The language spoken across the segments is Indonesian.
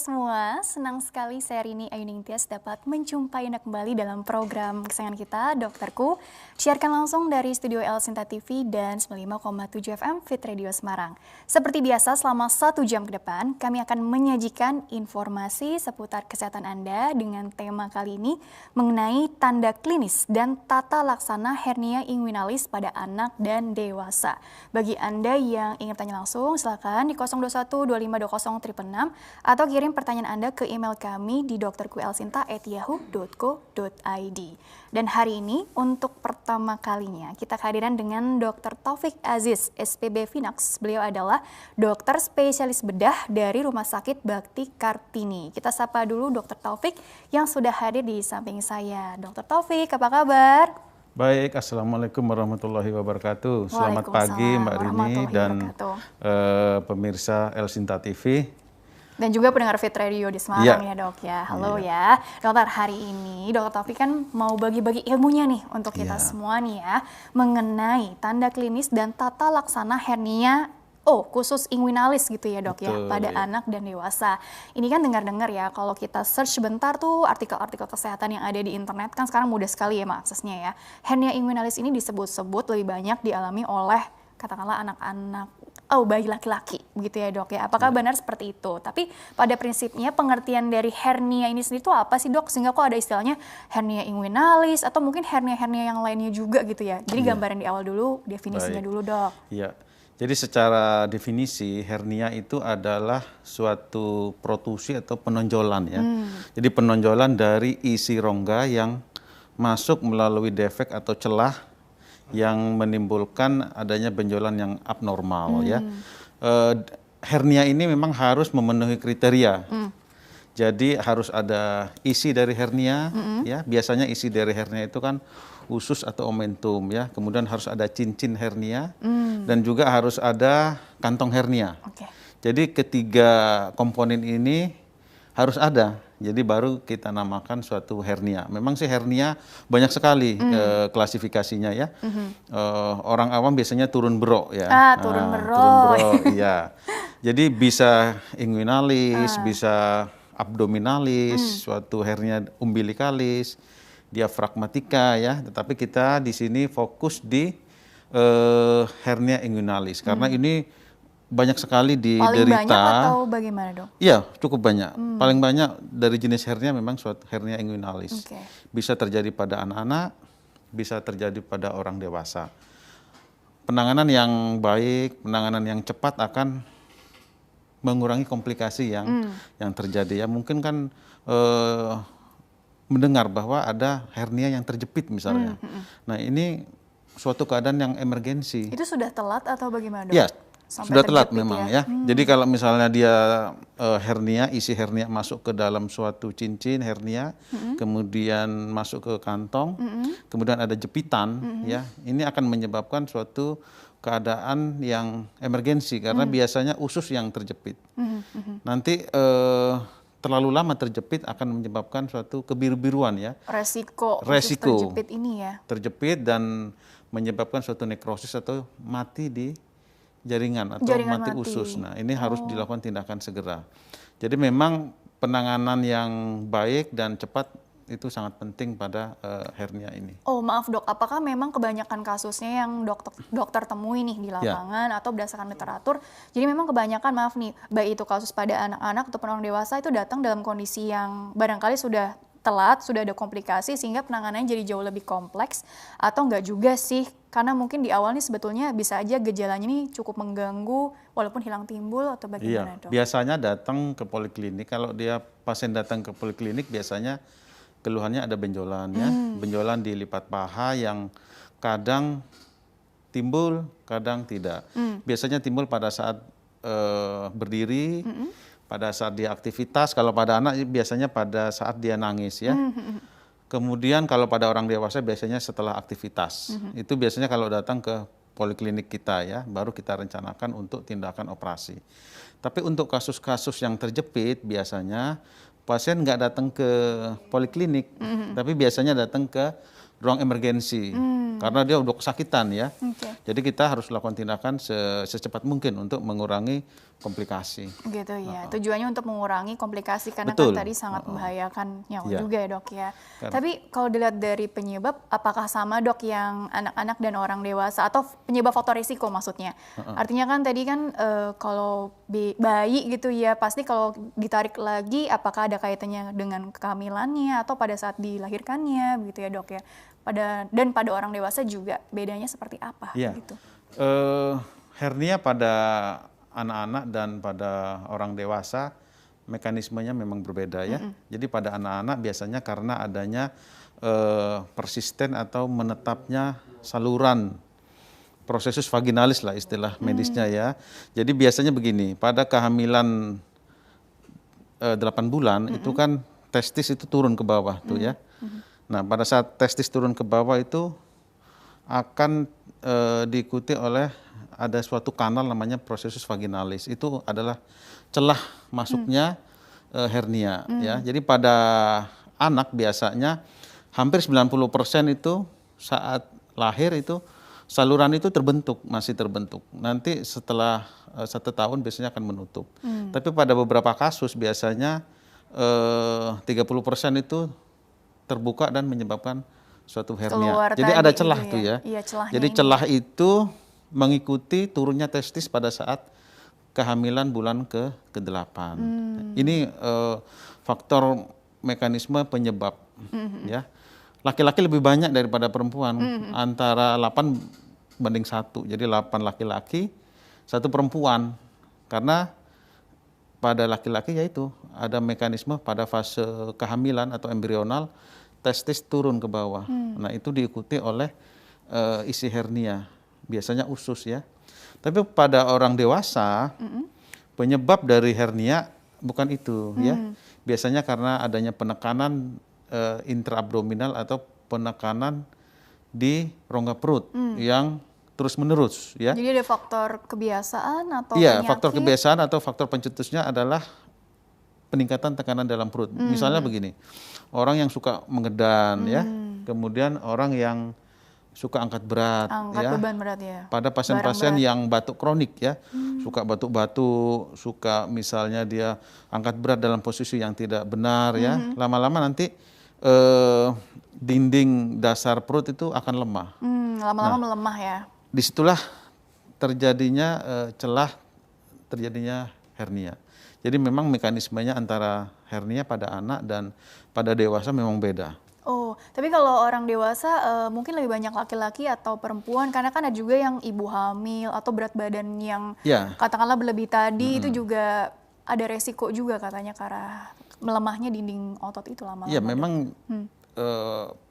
semua, senang sekali saya Rini Ayuning Tias dapat menjumpai Anda kembali dalam program kesayangan kita, Dokterku. Siarkan langsung dari studio El Sinta TV dan 95,7 FM Fit Radio Semarang. Seperti biasa, selama 1 jam ke depan, kami akan menyajikan informasi seputar kesehatan Anda dengan tema kali ini mengenai tanda klinis dan tata laksana hernia inguinalis pada anak dan dewasa. Bagi Anda yang ingin bertanya langsung, silakan di 021 2520 666 atau kirim pertanyaan Anda ke email kami di dokterkuelsinta@yahoo.co.id. Dan hari ini untuk pertama kalinya kita kehadiran dengan Dr. Taufik Aziz, SPB Finax. Beliau adalah dokter spesialis bedah dari Rumah Sakit Bakti Kartini. Kita sapa dulu Dr. Taufik yang sudah hadir di samping saya. Dr. Taufik, apa kabar? Baik, Assalamualaikum warahmatullahi wabarakatuh. Selamat pagi Mbak Rini dan pemirsa El Sinta TV. Dan juga pendengar Fit Radio di Semarang ya dok ya. Halo ya. Dokter, hari ini Dokter Taufik kan mau bagi-bagi ilmunya nih untuk kita semua nih ya. Mengenai tanda klinis dan tata laksana hernia khusus inguinalis gitu ya dok. Betul, ya pada anak dan dewasa. Ini kan dengar-dengar ya kalau kita search bentar tuh artikel-artikel kesehatan yang ada di internet kan sekarang mudah sekali ya aksesnya ya. Hernia inguinalis ini disebut-sebut lebih banyak dialami oleh katakanlah anak-anak bayi laki-laki begitu ya dok ya. Apakah benar seperti itu? Tapi pada prinsipnya pengertian dari hernia ini sendiri itu apa sih dok? Sehingga kok ada istilahnya hernia inguinalis atau mungkin hernia-hernia yang lainnya juga gitu ya. Jadi gambaran di awal dulu, definisinya dulu dok. Iya. Jadi secara definisi hernia itu adalah suatu protusi atau penonjolan ya. Jadi penonjolan dari isi rongga yang masuk melalui defek atau celah yang menimbulkan adanya benjolan yang abnormal ya. Hernia ini memang harus memenuhi kriteria. Jadi harus ada isi dari hernia ya. Biasanya isi dari hernia itu kan usus atau omentum ya. Kemudian harus ada cincin hernia dan juga harus ada kantong hernia. Jadi ketiga komponen ini harus ada. Jadi baru kita namakan suatu hernia. Memang sih hernia banyak sekali klasifikasinya ya. Orang awam biasanya turun bero ya. Turun bero. Turun bero, iya. Jadi bisa inguinalis, bisa abdominalis, suatu hernia umbilikalis, diafragmatika ya. Tetapi kita di sini fokus di hernia inguinalis karena ini banyak sekali diderita. Paling banyak atau bagaimana dok? Iya, cukup banyak. Paling banyak dari jenis hernia memang suatu hernia inguinalis. Bisa terjadi pada anak-anak, bisa terjadi pada orang dewasa. Penanganan yang baik, penanganan yang cepat akan mengurangi komplikasi yang terjadi. Ya mungkin kan mendengar bahwa ada hernia yang terjepit misalnya. Nah ini suatu keadaan yang emergensi. Itu sudah telat atau bagaimana dok? Ya. Sudah telat memang ya. Jadi kalau misalnya dia hernia, isi hernia masuk ke dalam suatu cincin hernia, kemudian masuk ke kantong, kemudian ada jepitan ya. Ini akan menyebabkan suatu keadaan yang emergensi karena biasanya usus yang terjepit. Nanti terlalu lama terjepit akan menyebabkan suatu kebiru-biruan ya. Resiko terjepit ini ya. Terjepit dan menyebabkan suatu nekrosis atau mati di jaringan atau mati usus. Nah ini harus dilakukan tindakan segera. Jadi memang penanganan yang baik dan cepat itu sangat penting pada hernia ini. Maaf dok, apakah memang kebanyakan kasusnya yang dokter temui nih di lapangan atau berdasarkan literatur, jadi memang kebanyakan maaf nih, baik itu kasus pada anak-anak ataupun orang dewasa itu datang dalam kondisi yang barangkali sudah telat, sudah ada komplikasi sehingga penanganannya jadi jauh lebih kompleks atau enggak juga sih? Karena mungkin di awal nih sebetulnya bisa aja gejalanya nih cukup mengganggu walaupun hilang timbul atau bagaimana dok? Biasanya datang ke poliklinik, kalau dia pasien datang ke poliklinik biasanya keluhannya ada benjolan ya. Benjolan di lipat paha yang kadang timbul, kadang tidak. Biasanya timbul pada saat berdiri, pada saat dia aktivitas. Kalau pada anak biasanya pada saat dia nangis ya. Kemudian kalau pada orang dewasa biasanya setelah aktivitas. Itu biasanya kalau datang ke poliklinik kita ya, baru kita rencanakan untuk tindakan operasi. Tapi untuk kasus-kasus yang terjepit biasanya pasien nggak datang ke poliklinik, tapi biasanya datang ke ruang emergensi. karena dia udah kesakitan ya. Okay. Jadi kita harus lakukan tindakan secepat mungkin untuk mengurangi komplikasi. Gitu ya. Tujuannya untuk mengurangi komplikasi karena Betul. kan tadi sangat membahayakan nyawa Iya. juga ya dok ya. Tapi kalau dilihat dari penyebab, apakah sama dok yang anak-anak dan orang dewasa atau penyebab faktor risiko maksudnya? Artinya kan tadi kan kalau bayi gitu ya pasti kalau ditarik lagi apakah ada kaitannya dengan kehamilannya atau pada saat dilahirkannya begitu ya dok ya. Dan pada orang dewasa juga bedanya seperti apa gitu? Hernia pada anak-anak dan pada orang dewasa mekanismenya memang berbeda ya. Jadi pada anak-anak biasanya karena adanya persisten atau menetapnya saluran prosesus vaginalis lah istilah medisnya ya. Jadi biasanya begini, pada kehamilan 8 bulan itu kan testis itu turun ke bawah tuh ya. Nah pada saat testis turun ke bawah itu akan diikuti oleh ada suatu kanal namanya prosesus vaginalis. Itu adalah celah masuknya hernia ya. Jadi pada anak biasanya hampir 90% itu saat lahir itu saluran itu masih terbentuk. Nanti setelah 1 tahun biasanya akan menutup. Tapi pada beberapa kasus biasanya 30% itu terbuka dan menyebabkan suatu hernia. Jadi ada celah gitu tuh ya. Iya, jadi celah itu mengikuti turunnya testis pada saat kehamilan bulan ke-8. Ini faktor mekanisme penyebab ya. Laki-laki lebih banyak daripada perempuan, antara 8:1. Jadi 8 laki-laki, 1 perempuan. Karena pada laki-laki yaitu ada mekanisme pada fase kehamilan atau embrional testis turun ke bawah. Nah, itu diikuti oleh isi hernia. Biasanya usus ya. Tapi pada orang dewasa penyebab dari hernia bukan itu ya. Biasanya karena adanya penekanan intraabdominal atau penekanan di rongga perut yang terus-menerus ya. Jadi ada faktor kebiasaan atau Iya, penyakit? faktor kebiasaan atau faktor pencetusnya adalah peningkatan tekanan dalam perut. Misalnya begini, orang yang suka mengedan ya, kemudian orang yang suka angkat berat, beban berat ya. Pada pasien-pasien yang batuk kronik ya, suka batuk-batuk, suka misalnya dia angkat berat dalam posisi yang tidak benar ya, lama-lama nanti dinding dasar perut itu akan lemah. Lama-lama melemah ya. Disitulah terjadinya terjadinya hernia. Jadi memang mekanismenya antara hernia pada anak dan pada dewasa memang beda. Oh, tapi kalau orang dewasa mungkin lebih banyak laki-laki atau perempuan karena kan ada juga yang ibu hamil atau berat badan yang katakanlah berlebih tadi itu juga ada resiko juga katanya karena melemahnya dinding otot itu lama-lama. Iya, memang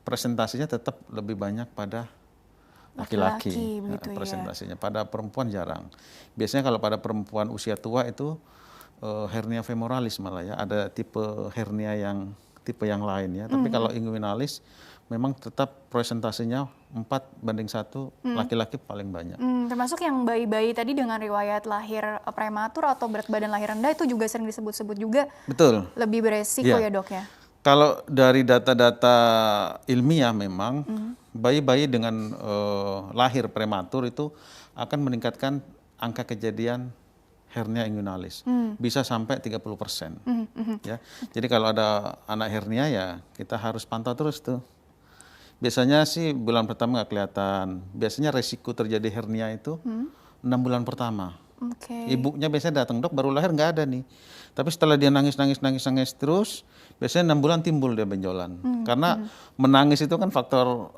presentasinya tetap lebih banyak pada laki-laki presentasinya. Pada perempuan jarang. Biasanya kalau pada perempuan usia tua itu hernia femoralis malah ya, ada tipe hernia yang tipe yang lain ya. Tapi kalau inguinalis memang tetap presentasinya 4:1 laki-laki paling banyak. Termasuk yang bayi-bayi tadi dengan riwayat lahir prematur atau berat badan lahir rendah itu juga sering disebut-sebut juga. Betul. Lebih beresiko ya dok ya. Kalau dari data-data ilmiah memang bayi-bayi dengan lahir prematur itu akan meningkatkan angka kejadian hernia inguinalis, bisa sampai 30%. Ya. Jadi kalau ada anak hernia ya kita harus pantau terus tuh. Biasanya sih bulan pertama nggak kelihatan. Biasanya resiko terjadi hernia itu 6 bulan pertama. Ibunya biasanya datang, dok baru lahir nggak ada nih. Tapi setelah dia nangis terus, biasanya 6 bulan timbul dia benjolan. Karena menangis itu kan faktor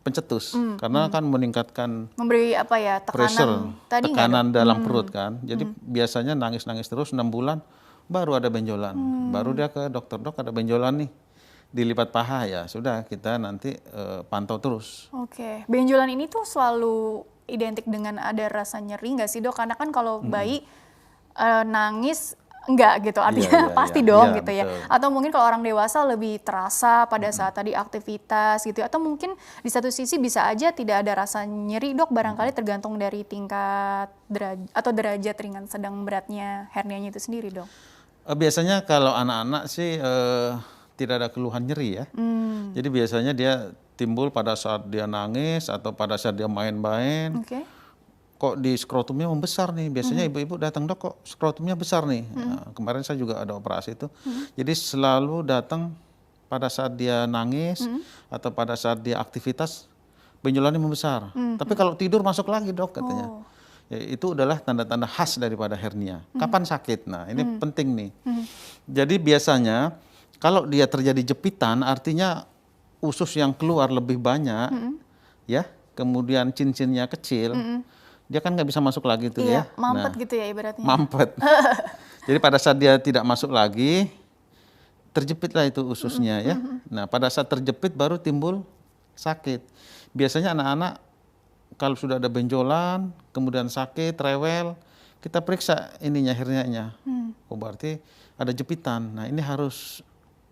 pencetus, karena kan meningkatkan memberi apa ya tekanan dalam perut kan. Jadi biasanya nangis terus 6 bulan baru ada benjolan, baru dia ke dokter, dok ada benjolan nih dilipat paha ya sudah kita nanti pantau terus. Benjolan ini tuh selalu identik dengan ada rasa nyeri nggak sih dok? Karena kan kalau bayi nangis enggak gitu, artinya pasti dong gitu ya. Atau mungkin kalau orang dewasa lebih terasa pada saat tadi aktivitas gitu. Atau mungkin di satu sisi bisa aja tidak ada rasa nyeri dok, barangkali tergantung dari tingkat derajat ringan sedang beratnya hernianya itu sendiri dok. Biasanya kalau anak-anak sih tidak ada keluhan nyeri ya. Jadi biasanya dia timbul pada saat dia nangis atau pada saat dia main-main. Kok di skrotumnya membesar nih, biasanya ibu-ibu datang, dok kok skrotumnya besar nih. Nah, kemarin saya juga ada operasi itu. Jadi selalu datang pada saat dia nangis atau pada saat dia aktivitas, benjolannya membesar. Tapi kalau tidur masuk lagi dok katanya. Ya, itu adalah tanda-tanda khas daripada hernia. Kapan sakit? Nah ini penting nih. Jadi biasanya kalau dia terjadi jepitan, artinya usus yang keluar lebih banyak, ya, kemudian cincinnya kecil. Dia kan nggak bisa masuk lagi tuh ya. Mampet gitu ya ibaratnya. Mampet. Jadi pada saat dia tidak masuk lagi, terjepitlah itu ususnya ya. Nah pada saat terjepit baru timbul sakit. Biasanya anak-anak kalau sudah ada benjolan, kemudian sakit, rewel, kita periksa ininya, hernianya. Oh berarti ada jepitan. Nah ini harus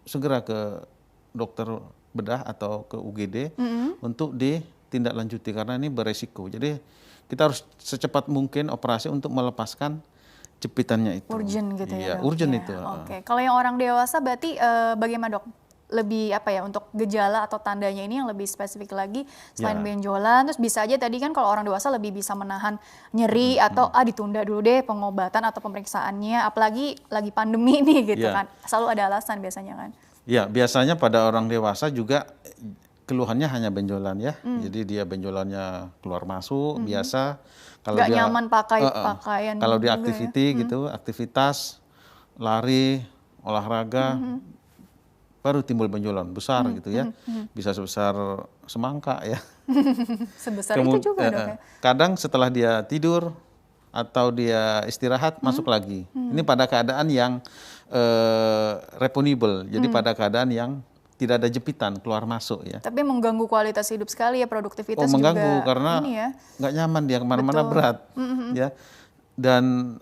segera ke dokter bedah atau ke UGD untuk ditindaklanjuti karena ini beresiko. Jadi kita harus secepat mungkin operasi untuk melepaskan jepitannya itu. Urgent gitu ya, dok? Urgent ya. itu. Oke. Kalau yang orang dewasa berarti bagaimana dok? Lebih apa ya untuk gejala atau tandanya ini yang lebih spesifik lagi selain benjolan, terus bisa aja tadi kan kalau orang dewasa lebih bisa menahan nyeri atau ditunda dulu deh pengobatan atau pemeriksaannya, apalagi lagi pandemi nih gitu kan, selalu ada alasan biasanya kan. Ya biasanya pada orang dewasa juga keluhannya hanya benjolan ya, jadi dia benjolannya keluar masuk biasa. Kalau nggak dia nyaman pakai pakaian. Kalau dia gitu, aktivitas lari, olahraga, baru timbul benjolan besar gitu ya, bisa sebesar semangka ya. Sebesar itu juga dok ya? Kadang setelah dia tidur atau dia istirahat masuk lagi. Ini pada keadaan yang reponibel, jadi pada keadaan yang tidak ada jepitan keluar masuk ya. Tapi mengganggu kualitas hidup sekali ya, produktivitas mengganggu juga. Karena nggak nyaman dia kemana-mana berat ya. Dan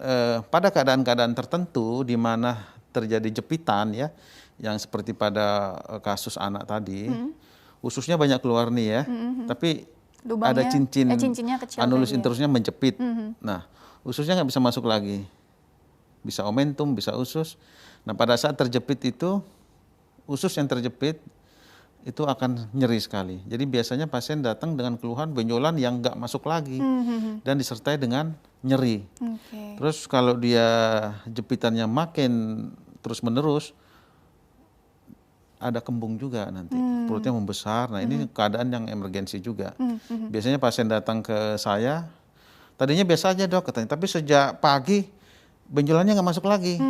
pada keadaan-keadaan tertentu di mana terjadi jepitan ya, yang seperti pada kasus anak tadi, ususnya banyak keluar nih ya, tapi lubangnya, ada cincinnya kecil, anulus interusnya menjepit. Nah ususnya nggak bisa masuk lagi, bisa omentum, bisa usus. Nah pada saat terjepit itu, usus yang terjepit itu akan nyeri sekali. Jadi biasanya pasien datang dengan keluhan benjolan yang nggak masuk lagi dan disertai dengan nyeri. Terus kalau dia jepitannya makin terus menerus, ada kembung juga nanti, perutnya membesar. Nah ini keadaan yang emergensi juga. Biasanya pasien datang ke saya, tadinya biasa aja dok katanya, tapi sejak pagi benjolannya nggak masuk lagi,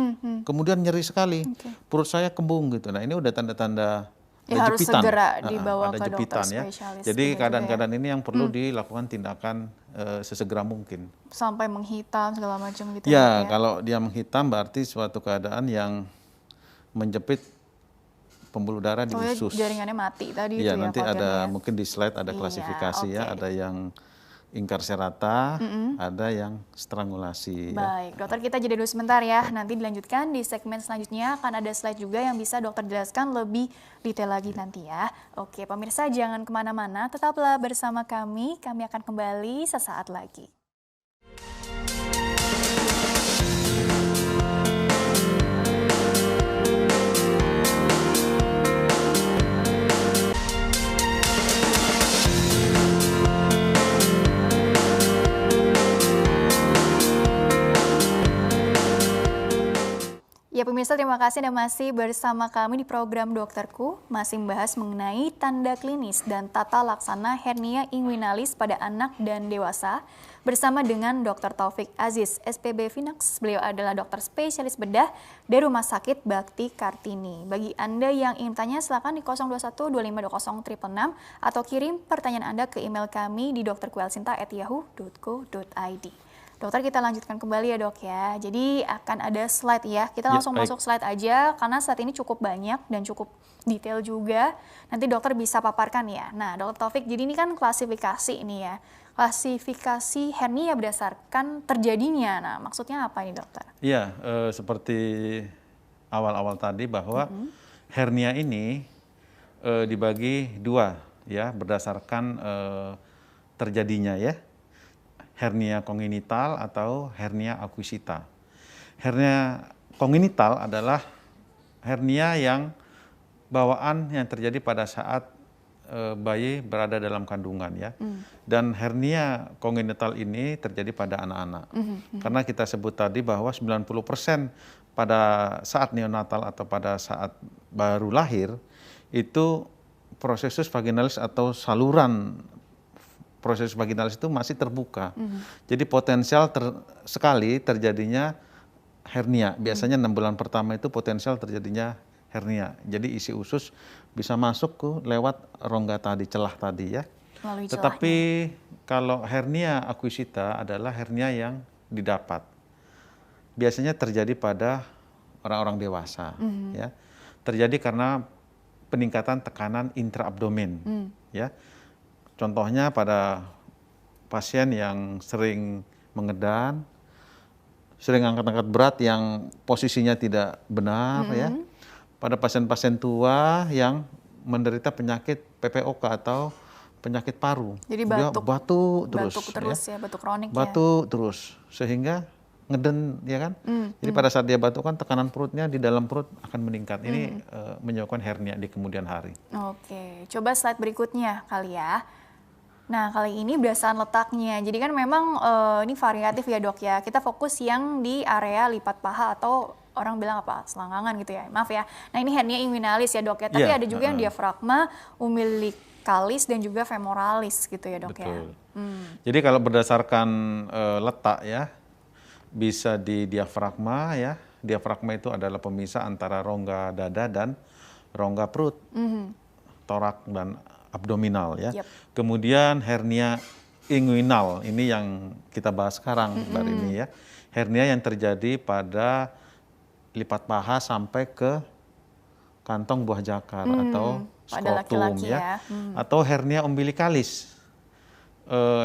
kemudian nyeri sekali, perut saya kembung gitu. Nah ini udah tanda-tanda harus segera dibawa ke dokter spesialis. Jadi keadaan-keadaan ini yang perlu dilakukan tindakan sesegera mungkin. Sampai menghitam segala macam gitu ya? Kalau dia menghitam berarti suatu keadaan yang menjepit pembuluh darah di usus. Jaringannya mati tadi itu ya? Nanti ada mungkin di slide ada klasifikasi ya, ada yang incarcerata, ada yang strangulasi. Baik, dokter kita jeda dulu sebentar ya. Nanti dilanjutkan di segmen selanjutnya akan ada slide juga yang bisa dokter jelaskan lebih detail lagi nanti ya. Oke, pemirsa jangan kemana-mana, tetaplah bersama kami. Kami akan kembali sesaat lagi. Ya pemirsa, terima kasih Anda masih bersama kami di program Dokterku, masih membahas mengenai tanda klinis dan tata laksana hernia inguinalis pada anak dan dewasa bersama dengan Dr. Taufik Aziz, SPB Finax. Beliau adalah dokter spesialis bedah dari Rumah Sakit Bakti Kartini. Bagi Anda yang ingin tanya, silakan di 021-2520-666 atau kirim pertanyaan Anda ke email kami di drkuelsinta@yahoo.co.id. Dokter, kita lanjutkan kembali ya dok ya. Jadi akan ada slide ya. Kita langsung masuk slide aja karena slide ini cukup banyak dan cukup detail juga. Nanti dokter bisa paparkan ya. Nah dokter Taufik, jadi ini kan klasifikasi ini ya. Klasifikasi hernia berdasarkan terjadinya. Nah maksudnya apa ini dokter? Iya, seperti awal-awal tadi bahwa hernia ini dibagi dua ya berdasarkan terjadinya ya. Hernia kongenital atau hernia akuisita. Hernia kongenital adalah hernia yang bawaan yang terjadi pada saat bayi berada dalam kandungan ya. Dan hernia kongenital ini terjadi pada anak-anak. Karena kita sebut tadi bahwa 90% pada saat neonatal atau pada saat baru lahir itu prosesus vaginalis atau saluran proses vaginalis itu masih terbuka. Jadi potensial sekali terjadinya hernia. Biasanya 6 bulan pertama itu potensial terjadinya hernia. Jadi isi usus bisa masuk ke lewat rongga tadi, celah tadi ya. Tetapi kalau hernia akuisita adalah hernia yang didapat. Biasanya terjadi pada orang-orang dewasa ya. Terjadi karena peningkatan tekanan intraabdomen ya. Contohnya pada pasien yang sering mengedan, sering angkat-angkat berat yang posisinya tidak benar ya. Pada pasien-pasien tua yang menderita penyakit PPOK atau penyakit paru. Jadi batuk terus. Batuk terus ya, batuk kronik batuk terus sehingga ngeden ya kan. Jadi pada saat dia batuk kan tekanan perutnya di dalam perut akan meningkat. Ini menyebabkan hernia di kemudian hari. Oke, coba slide berikutnya kali ya. Nah, kali ini berdasarkan letaknya. Jadi kan memang ini variatif ya dok ya. Kita fokus yang di area lipat paha atau orang bilang apa, selangkangan gitu ya. Maaf ya. Nah, ini hernia inguinalis ya dok ya. Tapi ada juga yang diafragma, umbilicalis dan juga femoralis gitu ya dok. Betul. Jadi kalau berdasarkan letak ya, bisa di diafragma ya. Diafragma itu adalah pemisah antara rongga dada dan rongga perut, torak dan abdominal ya. Kemudian hernia inguinal, ini yang kita bahas sekarang Mbak Rini ya. Hernia yang terjadi pada lipat paha sampai ke kantong buah jakar atau skrotum ya. Atau hernia umbilicalis,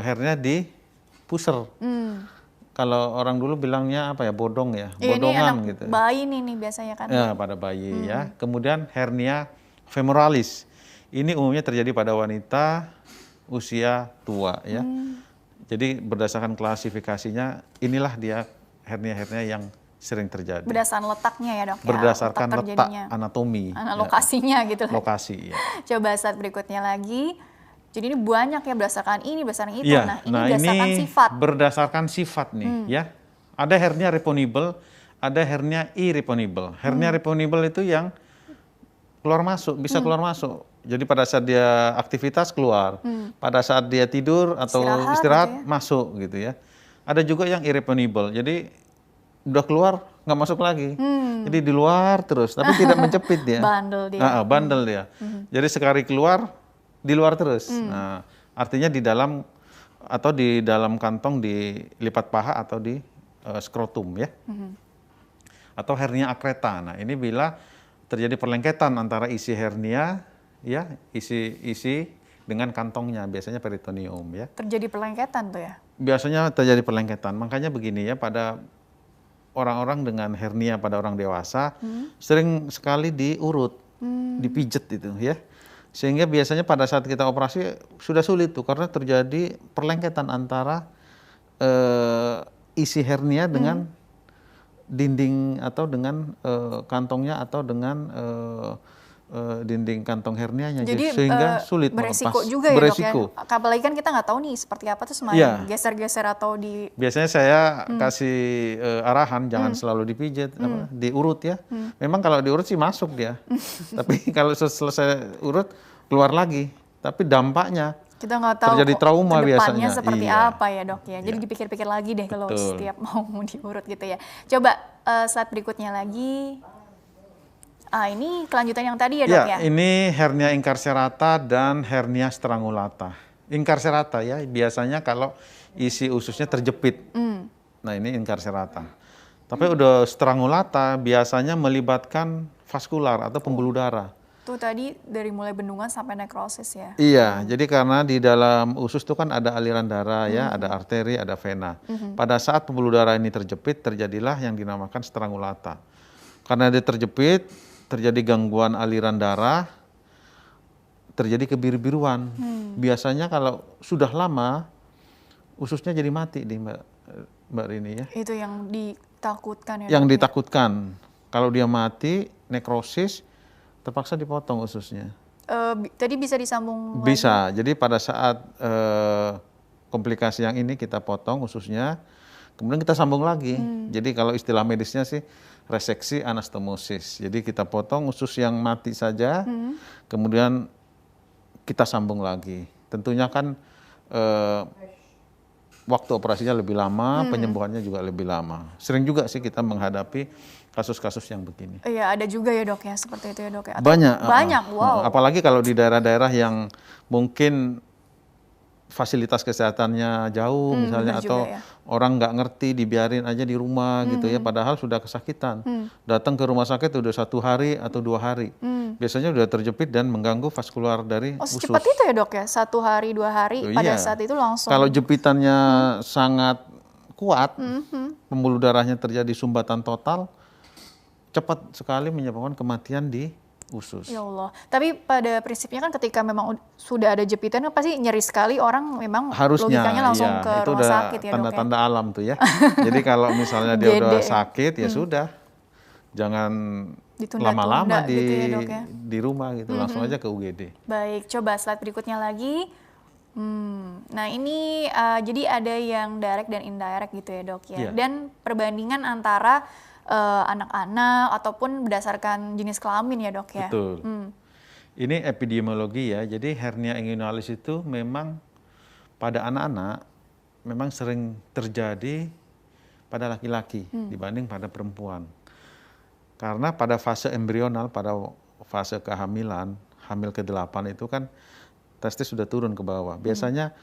hernia di pusar. Kalau orang dulu bilangnya apa ya, bodong ya, bodongan ini gitu. Bayi nih biasanya kan. Ya, pada bayi ya. Kemudian hernia femoralis. Ini umumnya terjadi pada wanita usia tua ya. Jadi berdasarkan klasifikasinya inilah dia hernia-hernia yang sering terjadi. Berdasarkan letaknya ya dok ya. Berdasarkan letak anatomi. Lokasinya gitu lah. Lokasi ya. Coba slide berikutnya lagi. Jadi ini banyak ya berdasarkan ini, berdasarkan itu. Nah ini berdasarkan sifat. Berdasarkan sifat nih ya. Ada hernia reponibel, ada hernia irreponibel. Hernia reponibel itu yang keluar masuk, bisa keluar masuk. Jadi pada saat dia aktivitas keluar, pada saat dia tidur atau istirahat gitu ya, masuk gitu ya. Ada juga yang irreponibel, jadi udah keluar nggak masuk lagi. Jadi di luar terus, tapi tidak menjepit dia. Bandel dia. Bandel dia. Jadi sekali keluar, di luar terus. Nah, artinya di dalam atau di dalam kantong di lipat paha atau di skrotum ya. Atau hernia akreta. Nah, ini bila terjadi perlengketan antara isi hernia ya, isi dengan kantongnya, biasanya peritoneum ya. Terjadi perlengketan tuh ya? Biasanya terjadi perlengketan. Makanya begini ya, pada orang-orang dengan hernia pada orang dewasa sering sekali diurut, dipijet itu ya. Sehingga biasanya pada saat kita operasi sudah sulit tuh karena terjadi perlengketan antara isi hernia dengan dinding atau dengan kantongnya atau dengan dinding kantong hernianya. Jadi sehingga sulit beresiko melepas. juga ya beresiko. Dok ya? Apalagi kan kita nggak tahu nih seperti apa tuh semakin geser-geser atau di... Biasanya saya kasih arahan jangan selalu dipijit, diurut ya. Memang kalau diurut sih masuk dia. Tapi kalau selesai urut keluar lagi. Tapi dampaknya kita nggak tahu terjadi trauma biasanya. Seperti apa ya dok ya. Jadi dipikir-pikir lagi deh kalau setiap mau diurut gitu ya. Coba slide berikutnya lagi. Ini kelanjutan yang tadi ya dok ya? Ini hernia incarcerata dan hernia strangulata. Incarcerata ya, biasanya kalau isi ususnya terjepit. Nah ini incarcerata. Tapi udah strangulata biasanya melibatkan vaskular atau pembuluh darah. Tuh tadi dari mulai bendungan sampai nekrosis ya? Iya, jadi karena di dalam usus itu kan ada aliran darah ya, ada arteri, ada vena. Pada saat pembuluh darah ini terjepit, terjadilah yang dinamakan strangulata. Karena dia terjepit, terjadi gangguan aliran darah, terjadi kebiru-biruan. Biasanya kalau sudah lama, ususnya jadi mati di Mbak Rini ya. Itu yang ditakutkan ya? Yang ditakutkan. Kalau dia mati, nekrosis, terpaksa dipotong ususnya. tadi bisa disambung lagi? Bisa. Jadi pada saat komplikasi yang ini kita potong ususnya, kemudian kita sambung lagi. Jadi kalau istilah medisnya sih reseksi anastomosis. Jadi kita potong usus yang mati saja, kemudian kita sambung lagi. Tentunya kan waktu operasinya lebih lama, penyembuhannya juga lebih lama. Sering juga sih kita menghadapi kasus-kasus yang begini. Iya, ada juga ya dok ya, seperti itu ya dok ya? Banyak. Wow. Apalagi kalau di daerah-daerah yang mungkin fasilitas kesehatannya jauh misalnya, atau ya. orang nggak ngerti, dibiarin aja di rumah gitu ya, padahal sudah kesakitan. Datang ke rumah sakit udah 1 hari atau 2 hari. Biasanya udah terjepit dan mengganggu vaskular dari usus. Secepat itu ya dok ya? 1 hari, 2 hari, pada saat itu langsung? Kalau jepitannya sangat kuat, pembuluh darahnya terjadi sumbatan total, cepat sekali menyebabkan kematian di usus. Ya Allah. Tapi pada prinsipnya kan ketika memang sudah ada jepitan kan pasti nyeri sekali, orang memang harusnya, logikanya langsung ke itu rumah udah sakit ya dok ya? tanda-tanda alam tuh ya. Jadi kalau misalnya dia udah sakit ya sudah, jangan lama-lama gitu ya, dok ya? di rumah gitu, langsung aja ke UGD. Baik, coba slide berikutnya lagi. Nah ini jadi ada yang direct dan indirect gitu ya dok ya. Dan perbandingan antara anak-anak ataupun berdasarkan jenis kelamin ya dok ya. Betul. Ini epidemiologi ya. Jadi hernia inguinalis itu memang pada anak-anak memang sering terjadi pada laki-laki dibanding pada perempuan. Karena pada fase embrional, pada fase kehamilan, hamil ke-8 itu kan testis sudah turun ke bawah. Biasanya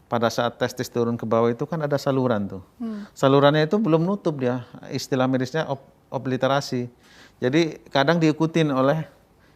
pada saat testis turun ke bawah itu kan ada saluran tuh. Salurannya itu belum nutup dia, istilah medisnya obliterasi. Jadi kadang diikutin oleh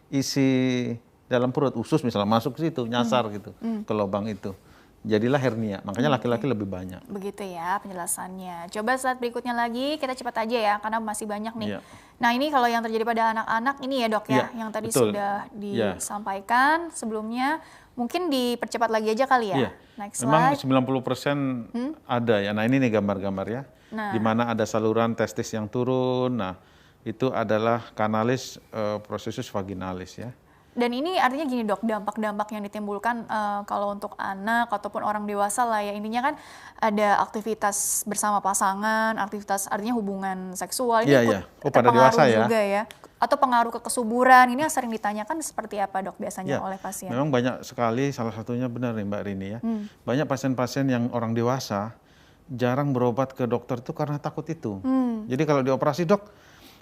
isi dalam perut, usus misalnya masuk ke situ, nyasar gitu ke lubang itu. Jadilah hernia, makanya laki-laki lebih banyak. Begitu ya penjelasannya. Coba slide berikutnya lagi, kita cepat aja ya karena masih banyak nih. Nah ini kalau yang terjadi pada anak-anak ini ya dok ya, yang tadi sudah disampaikan sebelumnya. Mungkin dipercepat lagi aja kali ya. Next slide. Memang 90% ada ya. Nah ini nih gambar-gambar ya. Di mana ada saluran testis yang turun. Nah itu adalah kanalis processus vaginalis ya. Dan ini artinya gini dok, dampak-dampak yang ditimbulkan kalau untuk anak ataupun orang dewasa lah ya. Intinya kan ada aktivitas bersama pasangan, aktivitas artinya hubungan seksual. Ini pada dewasa juga ya. Atau pengaruh ke kesuburan, ini yang sering ditanyakan seperti apa dok biasanya oleh pasien? Memang banyak sekali, salah satunya benar nih Mbak Rini ya. Banyak pasien-pasien yang orang dewasa jarang berobat ke dokter itu karena takut itu. Jadi kalau dioperasi dok,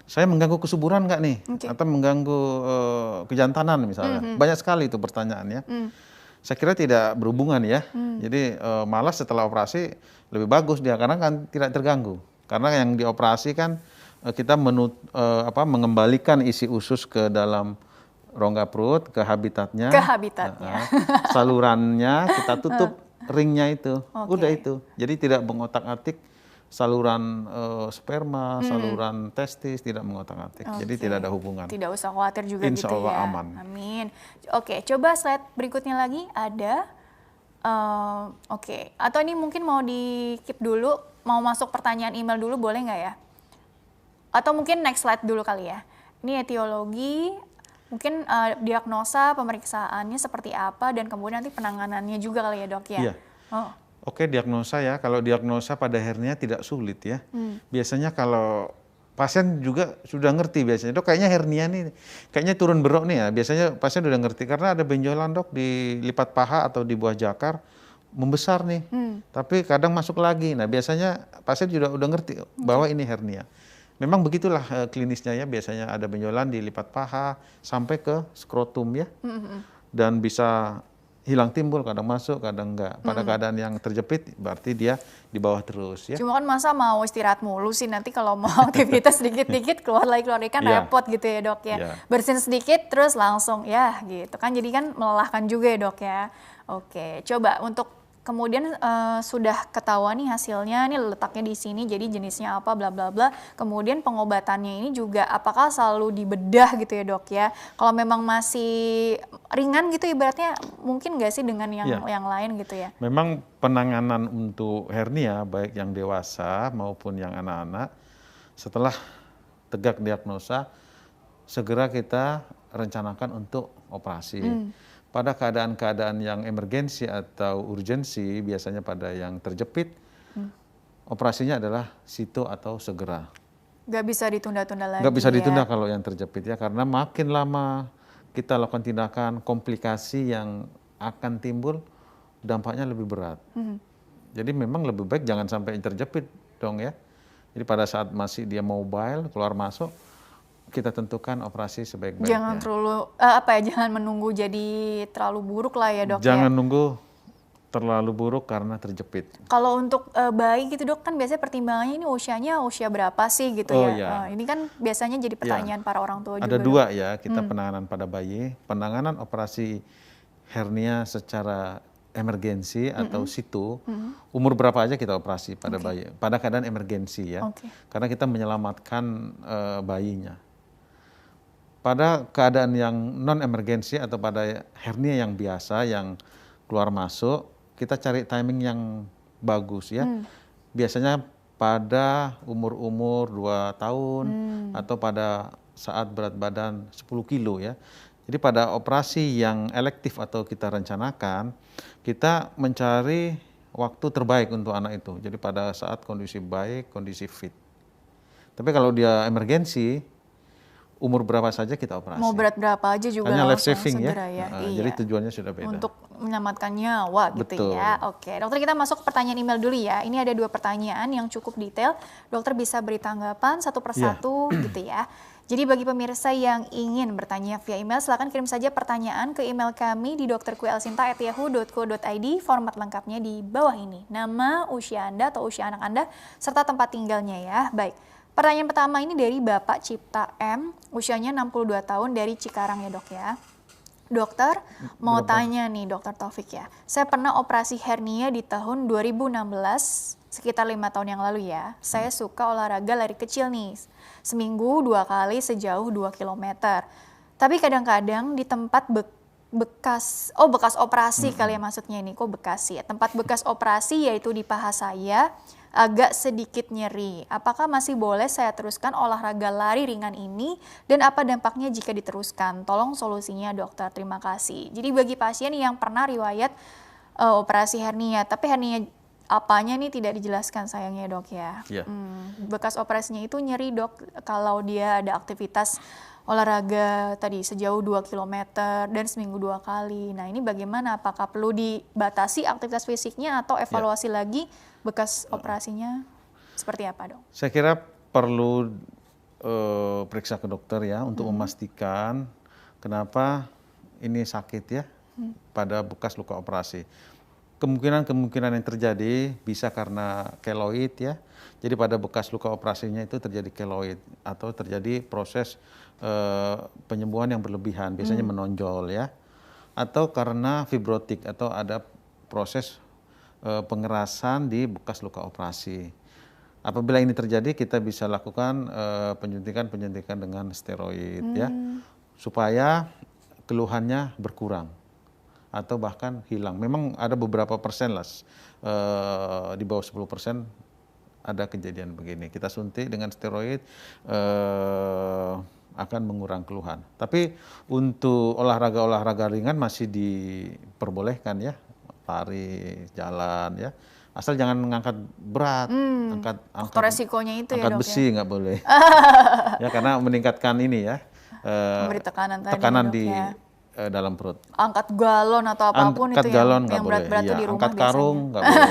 saya mengganggu kesuburan nggak nih? Atau mengganggu kejantanan misalnya. Banyak sekali itu pertanyaannya. Saya kira tidak berhubungan ya. Jadi malah setelah operasi lebih bagus dia karena kan tidak terganggu. Karena yang dioperasi kan kita mengembalikan isi usus ke dalam rongga perut, ke habitatnya. Salurannya kita tutup ringnya itu. Udah itu. Jadi tidak mengotak-atik saluran sperma, saluran testis, tidak mengotak-atik. Jadi tidak ada hubungan. Tidak usah khawatir juga Insya gitu Allah ya. aman. Amin. Oke, coba slide berikutnya lagi ada. Atau ini mungkin mau di-keep dulu, mau masuk pertanyaan email dulu boleh nggak ya? Atau mungkin next slide dulu kali ya. Ini etiologi, mungkin diagnosa, pemeriksaannya seperti apa, dan kemudian nanti penanganannya juga kali ya dok ya? Iya. Oke, diagnosa ya. Kalau diagnosa pada hernia tidak sulit ya. Biasanya kalau pasien juga sudah ngerti biasanya, dok kayaknya hernia nih, kayaknya turun berok nih ya. Biasanya pasien sudah ngerti karena ada benjolan dok di lipat paha atau di buah jakar membesar nih. Tapi kadang masuk lagi. Nah biasanya pasien juga udah ngerti bahwa ini hernia. Memang begitulah klinisnya ya, biasanya ada benjolan di lipat paha sampai ke skrotum ya. Dan bisa hilang timbul, kadang masuk, kadang enggak. Pada keadaan yang terjepit berarti dia di bawah terus ya. Cuma kan masa mau istirahat mulu sih, nanti kalau mau aktivitas sedikit-dikit keluar lagi kan repot gitu ya dok ya. Bersin sedikit terus langsung ya gitu kan, jadi kan melelahkan juga ya dok ya. Oke, coba untuk kemudian sudah ketahuan nih hasilnya, nih letaknya di sini, jadi jenisnya apa, bla bla bla. Kemudian pengobatannya ini juga apakah selalu dibedah gitu ya dok ya? Kalau memang masih ringan gitu ibaratnya, mungkin nggak sih dengan yang lain gitu ya? Memang penanganan untuk hernia baik yang dewasa maupun yang anak-anak, setelah tegak diagnosa, segera kita rencanakan untuk operasi. Pada keadaan-keadaan yang emergensi atau urgensi, biasanya pada yang terjepit, operasinya adalah situ atau segera. Nggak bisa ditunda-tunda lagi. Nggak bisa ditunda kalau yang terjepit ya, karena makin lama kita lakukan tindakan, komplikasi yang akan timbul dampaknya lebih berat. Jadi memang lebih baik jangan sampai terjepit dong ya. Jadi pada saat masih dia mobile, keluar masuk, kita tentukan operasi sebaik-baiknya. Jangan terlalu jangan menunggu jadi terlalu buruk lah ya dok. Jangan nunggu terlalu buruk karena terjepit. Kalau untuk bayi gitu dok, kan biasanya pertimbangannya ini usianya usia berapa sih gitu ya. Ini kan biasanya jadi pertanyaan para orang tua juga. Ada dua ya kita penanganan pada bayi. Penanganan operasi hernia secara emergensi atau situ, umur berapa aja kita operasi pada bayi. Pada keadaan emergensi ya. Karena kita menyelamatkan bayinya. Pada keadaan yang non-emergensi atau pada hernia yang biasa, yang keluar masuk, kita cari timing yang bagus ya. Biasanya pada umur-umur 2 tahun atau pada saat berat badan 10 kilo ya. Jadi pada operasi yang elektif atau kita rencanakan, kita mencari waktu terbaik untuk anak itu. Jadi pada saat kondisi baik, kondisi fit. Tapi kalau dia emergensi, umur berapa saja kita operasi. Mau berat berapa aja juga hanya life langsung saving segera ya. Iya. Jadi tujuannya sudah beda. Untuk menyelamatkan nyawa gitu ya. Oke, dokter kita masuk ke pertanyaan email dulu ya. Ini ada 2 pertanyaan yang cukup detail. Dokter bisa beri tanggapan satu persatu gitu ya. Jadi bagi pemirsa yang ingin bertanya via email, silakan kirim saja pertanyaan ke email kami di drkuelsinta@yahoo.co.id. Format lengkapnya di bawah ini. Nama, usia Anda atau usia anak Anda, serta tempat tinggalnya ya. Baik. Pertanyaan pertama ini dari Bapak Cipta M, usianya 62 tahun dari Cikarang ya dok ya. Dokter, mau tanya nih dokter Taufik ya. Saya pernah operasi hernia di tahun 2016, sekitar 5 tahun yang lalu ya. Saya suka olahraga lari kecil nih, seminggu 2 kali sejauh 2 km. Tapi kadang-kadang di tempat bekas operasi kali ya maksudnya ini, kok bekas ya. Tempat bekas operasi yaitu di paha saya, agak sedikit nyeri. Apakah masih boleh saya teruskan olahraga lari ringan ini dan apa dampaknya jika diteruskan? Tolong solusinya dokter, terima kasih. Jadi bagi pasien yang pernah riwayat operasi hernia, tapi hernia apanya nih tidak dijelaskan sayangnya dok ya. Bekas operasinya itu nyeri dok kalau dia ada aktivitas olahraga tadi sejauh 2 km dan seminggu 2 kali. Nah ini bagaimana? Apakah perlu dibatasi aktivitas fisiknya atau evaluasi lagi bekas operasinya? Seperti apa dok? Saya kira perlu periksa ke dokter ya untuk memastikan kenapa ini sakit ya pada bekas luka operasi. Kemungkinan yang terjadi bisa karena keloid ya. Jadi pada bekas luka operasinya itu terjadi keloid atau terjadi proses penyembuhan yang berlebihan, biasanya menonjol ya. Atau karena fibrotik atau ada proses pengerasan di bekas luka operasi. Apabila ini terjadi, kita bisa lakukan penyuntikan dengan steroid ya, supaya keluhannya berkurang atau bahkan hilang. Memang ada beberapa persen lah, di bawah 10% ada kejadian begini. Kita suntik dengan steroid akan mengurangi keluhan. Tapi untuk olahraga ringan masih diperbolehkan ya, lari, jalan ya. Asal jangan mengangkat berat, angkat resikonya itu angkat ya dok besi ya? nggak boleh. Ya karena meningkatkan ini ya, Memberi tekanan tadi tekanan dok di ya. Dalam perut. Angkat galon atau apapun Angkat itu galon yang berat-berat boleh. tuh di rumah Angkat karung nggak boleh.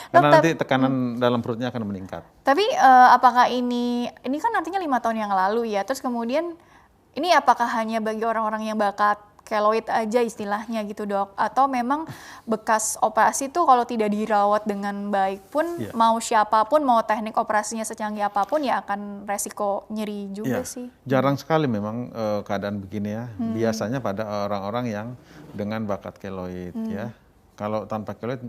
Karena nanti tekanan dalam perutnya akan meningkat. Tapi apakah ini kan artinya 5 tahun yang lalu ya, terus kemudian ini apakah hanya bagi orang-orang yang bakat keloid aja istilahnya gitu dok, atau memang bekas operasi itu kalau tidak dirawat dengan baik pun mau siapapun, mau teknik operasinya secanggih apapun ya akan resiko nyeri juga sih. Jarang sekali memang keadaan begini ya, biasanya pada orang-orang yang dengan bakat keloid ya. Kalau tanpa keloid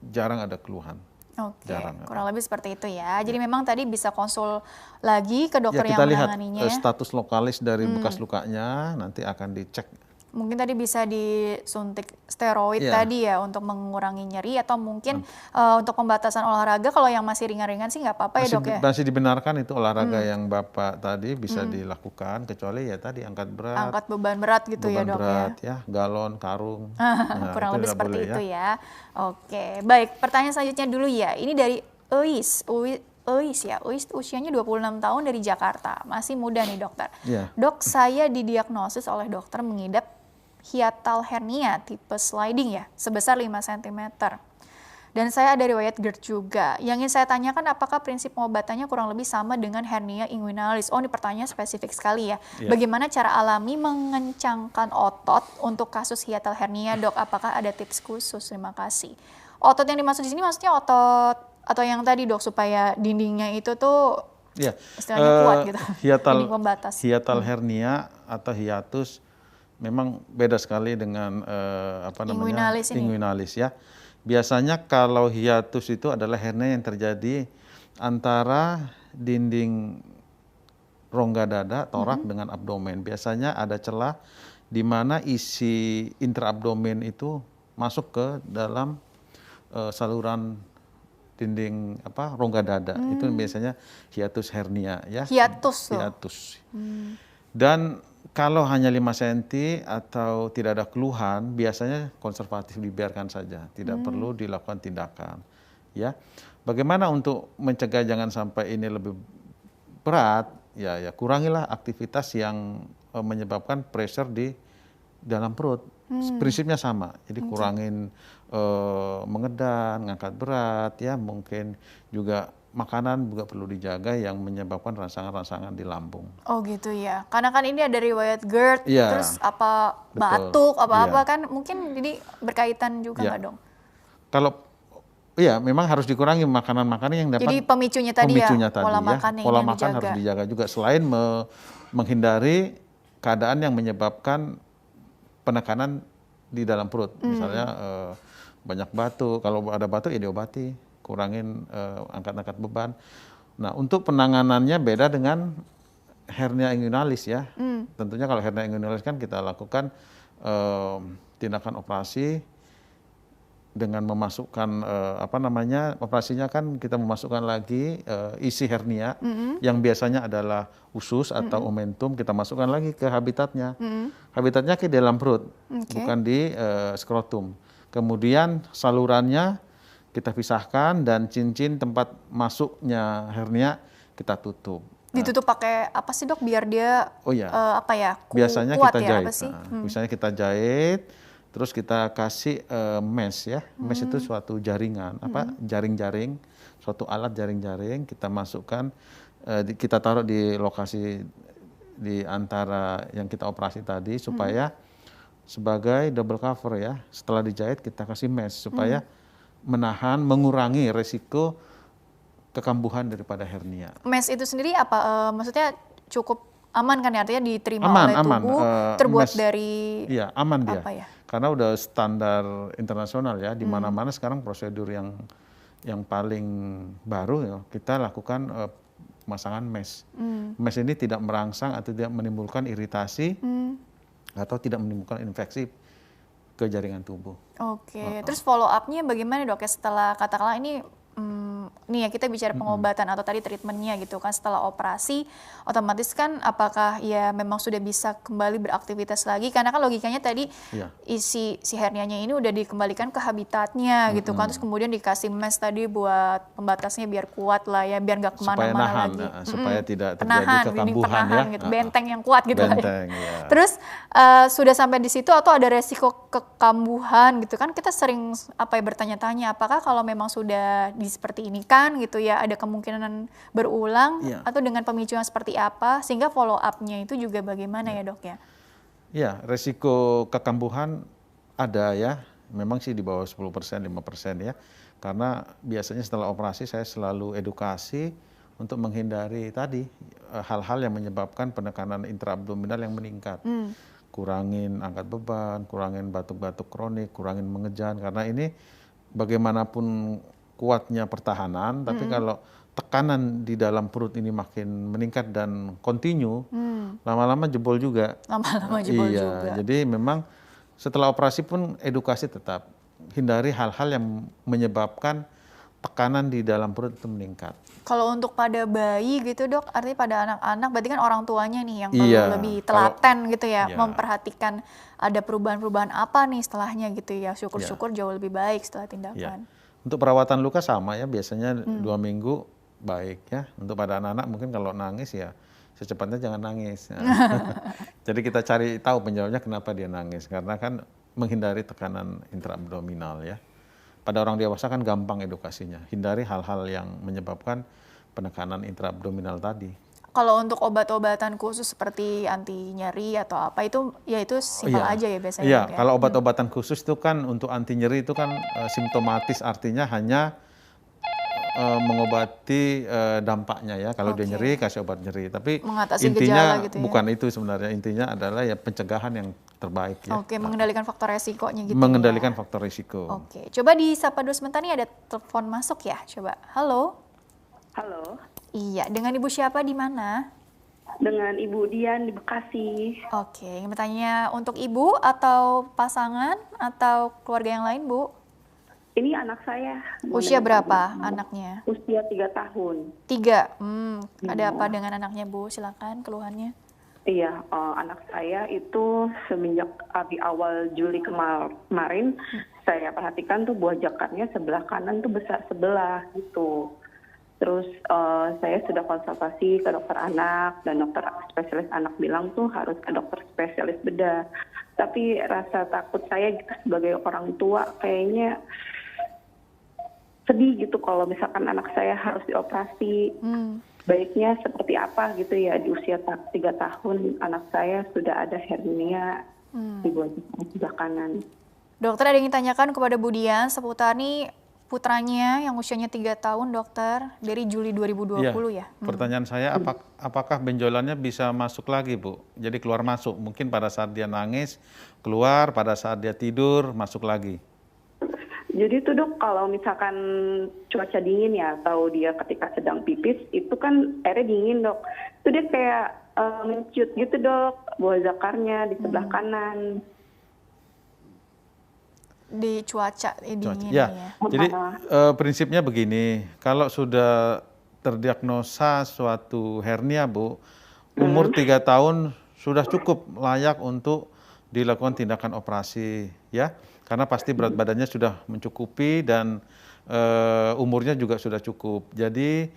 jarang ada keluhan. Oke, kurang lebih seperti itu ya. Jadi memang tadi bisa konsul lagi ke dokter yang kita lihat menanganinya. status lokalis dari bekas lukanya, nanti akan dicek Mungkin tadi bisa disuntik steroid tadi ya untuk mengurangi nyeri, atau mungkin untuk pembatasan olahraga kalau yang masih ringan-ringan sih nggak apa-apa ya dok ya? Masih dibenarkan itu olahraga yang Bapak tadi bisa dilakukan, kecuali ya tadi angkat berat. Angkat beban berat gitu ya dok berat, ya? Galon, karung. Nah, kurang lebih seperti boleh, itu ya. Oke, baik. Pertanyaan selanjutnya dulu ya. Ini dari Eis ya, Uis usianya 26 tahun dari Jakarta, masih muda nih dokter. Dok, saya didiagnosis oleh dokter mengidap hiatal hernia tipe sliding ya, sebesar 5 cm. Dan saya ada riwayat GERD juga. Yang ingin saya tanyakan, apakah prinsip pengobatannya kurang lebih sama dengan hernia inguinalis? Oh, ini pertanyaan spesifik sekali ya. Bagaimana cara alami mengencangkan otot untuk kasus hiatal hernia, dok? Apakah ada tips khusus? Terima kasih. Otot yang dimaksud di sini maksudnya otot atau yang tadi dok, supaya dindingnya itu tuh istilahnya kuat gitu, dinding pembatas. Hiatal hernia atau hiatus memang beda sekali dengan inguinalis ya. Biasanya kalau hiatus itu adalah hernia yang terjadi antara dinding rongga dada, torak dengan abdomen. Biasanya ada celah di mana isi intraabdomen itu masuk ke dalam saluran dinding rongga dada. Itu biasanya hiatus hernia ya. Hiatus. Dan kalau hanya 5 cm atau tidak ada keluhan, biasanya konservatif, dibiarkan saja, tidak perlu dilakukan tindakan ya. Bagaimana untuk mencegah jangan sampai ini lebih berat? Ya kurangilah aktivitas yang menyebabkan pressure di dalam perut. Prinsipnya sama, jadi kurangin mengedan, ngangkat berat ya, mungkin juga makanan juga perlu dijaga yang menyebabkan rangsangan-rangsangan di lambung. Oh gitu ya, karena kan ini ada riwayat GERD, terus batuk, kan mungkin jadi berkaitan juga nggak dong? Kalau memang harus dikurangi makanan-makanan yang dapat. Jadi pemicunya tadi pola makan harus dijaga juga, selain menghindari keadaan yang menyebabkan penekanan di dalam perut, misalnya banyak batuk. Kalau ada batuk ya diobati, kurangin angkat-angkat beban. Nah, untuk penanganannya beda dengan hernia inguinalis ya. Tentunya kalau hernia inguinalis kan kita lakukan tindakan operasi dengan memasukkan operasinya kan kita memasukkan lagi isi hernia yang biasanya adalah usus atau omentum, kita masukkan lagi ke habitatnya. Habitatnya ke dalam perut, bukan di skrotum. Kemudian salurannya kita pisahkan dan cincin tempat masuknya hernia kita tutup. Ditutup pakai apa sih dok biar dia biasanya kuat kita ya? jahit. Biasanya kita jahit, terus kita kasih mesh ya. Mesh itu suatu jaringan, jaring-jaring, suatu alat jaring-jaring, kita masukkan, kita taruh di lokasi di antara yang kita operasi tadi supaya sebagai double cover ya. Setelah dijahit kita kasih mesh supaya menahan, mengurangi resiko kekambuhan daripada hernia. Mesh itu sendiri apa? Maksudnya cukup aman kan ya? Artinya diterima oleh tubuh, terbuat mesh, dari aman dia. Karena udah standar internasional ya, di mana-mana sekarang prosedur yang paling baru ya, kita lakukan pemasangan mesh. Mesh ini tidak merangsang atau tidak menimbulkan iritasi atau tidak menimbulkan infeksi ke jaringan tubuh. Oke, terus follow up-nya bagaimana dok ya setelah katakanlah ini nih ya kita bicara pengobatan atau tadi treatmentnya gitu kan, setelah operasi otomatis kan apakah ya memang sudah bisa kembali beraktivitas lagi, karena kan logikanya tadi si hernianya ini udah dikembalikan ke habitatnya gitu kan, terus kemudian dikasih mesh tadi buat pembatasnya biar kuat lah ya, biar nggak kemana-mana lagi, supaya tidak terjadi kekambuhan gitu, benteng yang kuat gitu lah ya. Terus sudah sampai di situ atau ada resiko kekambuhan gitu kan, kita sering bertanya-tanya apakah kalau memang sudah seperti ini kan gitu ya, ada kemungkinan berulang atau dengan pemicu yang seperti apa, sehingga follow up-nya itu juga bagaimana ya dok ya? Ya, resiko kekambuhan ada ya, memang sih di bawah 10%, 5% ya, karena biasanya setelah operasi saya selalu edukasi untuk menghindari tadi hal-hal yang menyebabkan penekanan intraabdominal yang meningkat. Kurangin angkat beban, kurangin batuk-batuk kronik, kurangin mengejan, karena ini bagaimanapun kuatnya pertahanan, tapi kalau tekanan di dalam perut ini makin meningkat dan kontinu, lama-lama jebol juga. Lama-lama jebol iya, juga. jadi memang setelah operasi pun edukasi tetap. Hindari hal-hal yang menyebabkan tekanan di dalam perut itu meningkat. Kalau untuk pada bayi gitu dok, artinya pada anak-anak, berarti kan orang tuanya nih yang perlu Iya, lebih telaten gitu ya, iya. memperhatikan ada perubahan-perubahan apa nih setelahnya gitu ya. Syukur-syukur jauh lebih baik setelah tindakan. Untuk perawatan luka sama ya, biasanya 2 minggu baik ya. Untuk pada anak-anak mungkin kalau nangis ya secepatnya jangan nangis. Jadi kita cari tahu penyebabnya kenapa dia nangis, karena kan menghindari tekanan intraabdominal ya. Pada orang dewasa kan gampang edukasinya, hindari hal-hal yang menyebabkan penekanan intraabdominal tadi. Kalau untuk obat-obatan khusus seperti anti nyeri atau apa itu, ya itu simpel aja ya biasanya. Iya, dok, ya? kalau obat-obatan khusus itu kan untuk anti nyeri itu kan simptomatis, artinya hanya mengobati dampaknya ya. Kalau dia nyeri kasih obat nyeri, tapi Mengatasi intinya gejala gitu ya? bukan itu sebenarnya. Intinya adalah ya pencegahan yang terbaik ya. Oke, mengendalikan faktor resikonya gitu. Mengendalikan ya? faktor risiko. Oke, coba disapa dulu sebentar nih, ada telepon masuk ya. Coba, halo. Halo, Iya, dengan ibu siapa di mana? dengan Ibu Dian di Bekasi. Oke, ingin bertanya untuk ibu atau pasangan atau keluarga yang lain, Bu? Ini anak saya. Usia berapa anaknya? Usia 3 tahun. 3. Ada apa dengan anaknya, Bu? Silakan keluhannya. Iya, anak saya itu semenjak di awal Juli kemarin, saya perhatikan tuh buah jakarnya sebelah kanan tuh besar sebelah gitu. Terus saya sudah konsultasi ke dokter anak dan dokter spesialis anak bilang tuh harus ke dokter spesialis bedah. Tapi rasa takut saya gitu sebagai orang tua kayaknya sedih gitu kalau misalkan anak saya harus dioperasi. Baiknya seperti apa gitu ya, di usia 3 tahun anak saya sudah ada hernia di buah jakar sebelah kanan. Dokter ada yang ditanyakan kepada Bu Dian seputar nih putranya yang usianya 3 tahun, dokter, dari Juli 2020 ya? Pertanyaan saya, apakah benjolannya bisa masuk lagi, Bu? Jadi keluar masuk, mungkin pada saat dia nangis, keluar, pada saat dia tidur, masuk lagi. Jadi itu dok, kalau misalkan cuaca dingin ya, atau dia ketika sedang pipis, itu kan airnya dingin dok. Itu dia kayak menciut gitu dok, buah zakarnya di sebelah kanan. Di cuaca dingin Ya, ya? jadi prinsipnya begini, kalau sudah terdiagnosa suatu hernia, Bu, umur 3 tahun sudah cukup layak untuk dilakukan tindakan operasi, ya. Karena pasti berat badannya sudah mencukupi dan umurnya juga sudah cukup. Jadi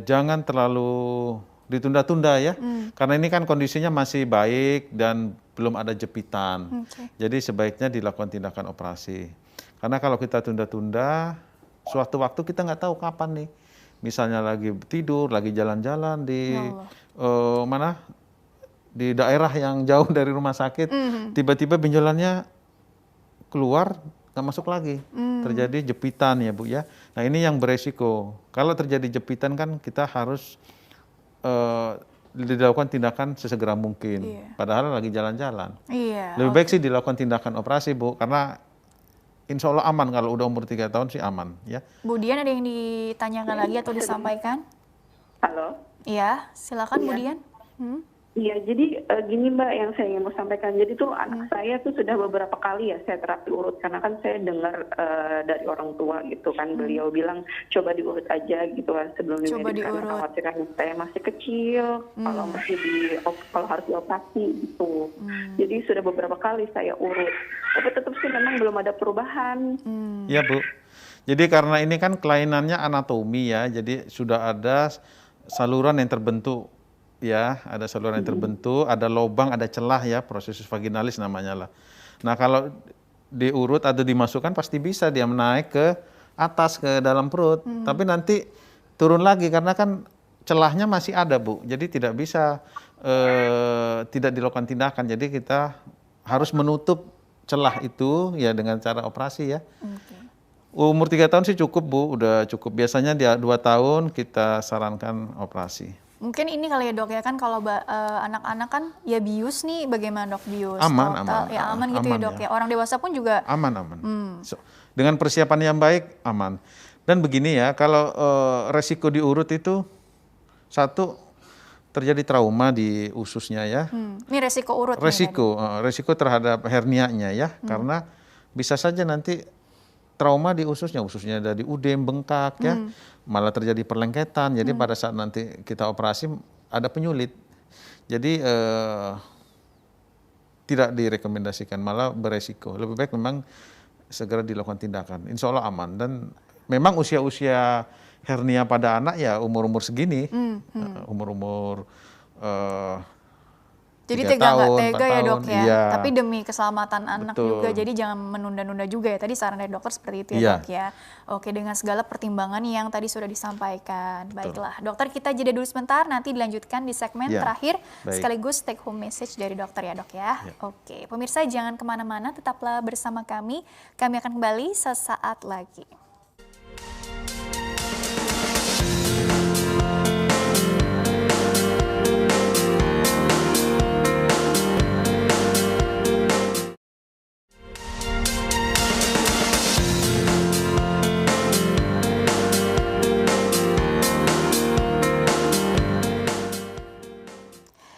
jangan terlalu ditunda-tunda ya, karena ini kan kondisinya masih baik dan belum ada jepitan. Jadi sebaiknya dilakukan tindakan operasi. Karena kalau kita tunda-tunda, suatu waktu kita nggak tahu kapan nih. Misalnya lagi tidur, lagi jalan-jalan di mana? Di daerah yang jauh dari rumah sakit, tiba-tiba benjolannya keluar, nggak masuk lagi. Terjadi jepitan ya Bu ya. Nah ini yang beresiko. Kalau terjadi jepitan kan kita harus dilakukan tindakan sesegera mungkin. Padahal lagi jalan-jalan. Lebih baik sih dilakukan tindakan operasi Bu, karena insya Allah aman kalau udah umur 3 tahun sih aman ya. Bu Dian ada yang ditanyakan lagi atau disampaikan? Halo? Iya, silakan Bu Dian. Iya, jadi gini Mbak yang saya ingin mau sampaikan. Jadi tuh anak saya tuh sudah beberapa kali ya saya terapi urut. Karena kan saya dengar dari orang tua gitu kan. Beliau bilang coba diurut aja gitu kan sebelum dimedikan. Karena khawatirnya saya masih kecil, kalau harus dioperasi gitu. Jadi sudah beberapa kali saya urut. Tapi tetap sih memang belum ada perubahan. Iya Bu. Jadi karena ini kan kelainannya anatomi ya. Jadi sudah ada saluran yang terbentuk. Ya, ada saluran yang terbentuk, ada lubang, ada celah ya, proses vaginalis namanya lah. Nah kalau diurut atau dimasukkan pasti bisa dia menaik ke atas, ke dalam perut. Tapi nanti turun lagi karena kan celahnya masih ada Bu. Jadi tidak bisa tidak dilakukan tindakan. Jadi kita harus menutup celah itu ya dengan cara operasi ya. Umur 3 tahun sih cukup Bu, udah cukup. Biasanya dia 2 tahun kita sarankan operasi. Mungkin ini kali ya dok ya, kan kalau anak-anak kan ya bius nih, bagaimana dok bius? Aman, total, aman. Ya aman gitu aman ya dok ya. ya. Orang dewasa pun juga aman. Dengan persiapan yang baik aman. Dan begini ya, kalau resiko di urut itu satu terjadi trauma di ususnya ya. Ini resiko urut. Resiko terhadap hernianya ya, karena bisa saja nanti trauma di ususnya dari udem bengkak ya, malah terjadi perlengketan. Jadi pada saat nanti kita operasi ada penyulit. Jadi tidak direkomendasikan, malah beresiko. Lebih baik memang segera dilakukan tindakan. Insya Allah aman. Dan memang usia-usia hernia pada anak ya umur-umur segini, umur-umur jadi 3 nggak tahun, tega 4 ya tahun, dok ya, iya. tapi demi keselamatan anak Betul. juga, jadi jangan menunda-nunda juga ya. Tadi saran dari dokter seperti itu ya Iya. dok ya. Oke, dengan segala pertimbangan yang tadi sudah disampaikan. Baiklah, dokter kita jeda dulu sebentar, nanti dilanjutkan di segmen Iya. terakhir, Baik. sekaligus take home message dari dokter ya dok ya. Iya. Oke, pemirsa jangan kemana-mana, tetaplah bersama kami akan kembali sesaat lagi.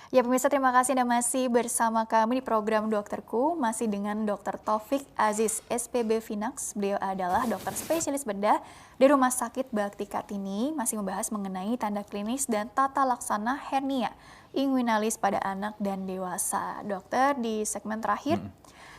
Ya pemirsa, terima kasih Anda masih bersama kami di program Dokterku, masih dengan Dr. Taufik Aziz, SPB Finax. Beliau adalah dokter spesialis bedah di Rumah Sakit Bakti Kartini, masih membahas mengenai tanda klinis dan tata laksana hernia inguinalis pada anak dan dewasa. Dokter, di segmen terakhir,